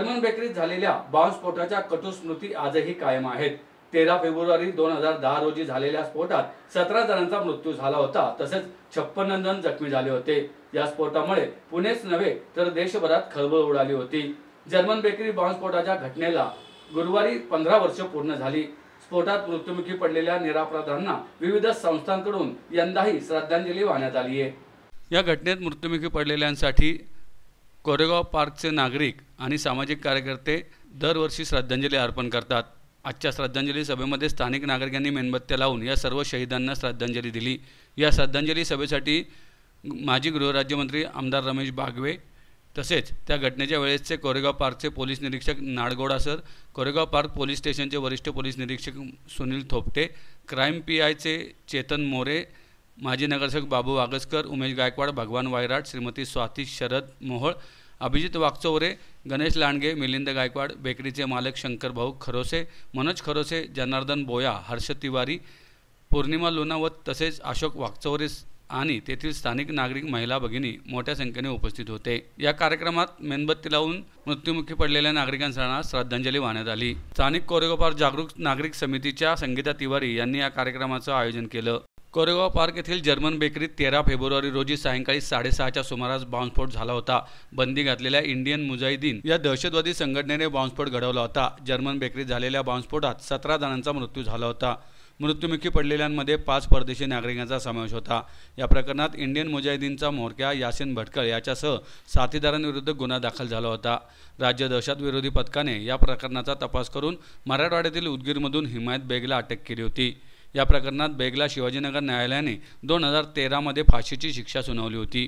German बेकरीत झालेल्या बॉम्बस्फोटाच्या कटू स्मृती आजही कायम आहेत। 13 फेब्रुवारी 2010 रोजी झालेल्या स्फोटात 17 जणांचा मृत्यू झाला होता, तसेच 56 जण जखमी झाले होते। या स्फोटामुळे पुणेच नव्हे तर देशभरात खळबळ उडाली होती। जर्मन बेकरी बॉम्बस्फोटाच्या घटनेला गुरुवारी 15 वर्ष पूर्ण झाली। स्फोटात मृत्युमुखी पडलेल्या निरपराधांना विविध संस्थांकडून यंदाही श्रद्धांजली वाहण्यात आली आहे। या घटनेत मृत्युमुखी पडलेल्यांसाठी कोरेगाव पार्कचे नागरिक आणि सामाजिक कार्यकर्ते दरवर्षी श्रद्धांजली अर्पण करतात। आजच्या श्रद्धांजली सभेमध्ये स्थानिक नागरिकांनी मेणबत्त्या लावून या सर्व शहीदांना श्रद्धांजली दिली। या श्रद्धांजली सभेसाठी माजी गृहराज्यमंत्री आमदार रमेश बागवे तसेच त्या घटनेच्या वेळेसचे कोरेगाव पार्कचे पोलीस निरीक्षक Nadgoda sir, Koregaon park police स्टेशनचे वरिष्ठ पोलीस निरीक्षक सुनील थोपटे, क्राईम पीआयचे चेतन मोरे, माजी नगरसेवक बाबू वागसकर, उमेश गायकवाड, भगवान वायराट, श्रीमती स्वाती शरद मोहोळ, अभिजित वागचौरे, गणेश लांडगे, मिलिंद गायकवाड, बेकरीचे मालक शंकर भाऊ खरोसे, मनोज खरोसे, जनार्दन बोया, हर्ष तिवारी, पौर्णिमा लोनावत तसेच अशोक वागचौरे आणि तेथील स्थानिक नागरिक महिला भगिनी मोठ्या संख्येने उपस्थित होते। या कार्यक्रमात मेणबत्ती लावून मृत्युमुखी पडलेल्या नागरिकांना श्रद्धांजली वाहण्यात आली। स्थानिक कोरेगाव पार्क जागरूक नागरिक समितीच्या संगीता तिवारी यांनी या कार्यक्रमाचं आयोजन केलं। कोरेगाव पार्क येथील जर्मन बेकरीत 13 फेब्रुवारी रोजी सायंकाळी 6:30च्या सुमारास बॉम्बस्फोट झाला होता। बंदी घातलेल्या इंडियन मुजाहिदीन या दहशतवादी संघटनेने बॉम्बस्फोट घडवला होता। जर्मन बेकरीत झालेल्या बॉम्बस्फोटात 17 जणांचा मृत्यू झाला होता। मृत्युमुखी पडलेल्यांमध्ये 5 परदेशी नागरिकांचा समावेश होता। या प्रकरणात इंडियन मुजाहिदीनचा म्होरक्या यासिन भटकळ याच्यासह साथीदारांविरुद्ध गुन्हा दाखल झाला होता। राज्य दहशतविरोधी पथकाने या प्रकरणाचा तपास करून मराठवाड्यातील उदगीरमधून हिमायत बेगला अटक केली होती। या प्रकरणात बेगला शिवाजीनगर न्यायालयाने 2013 मध्ये फाशीची शिक्षा सुनावली होती।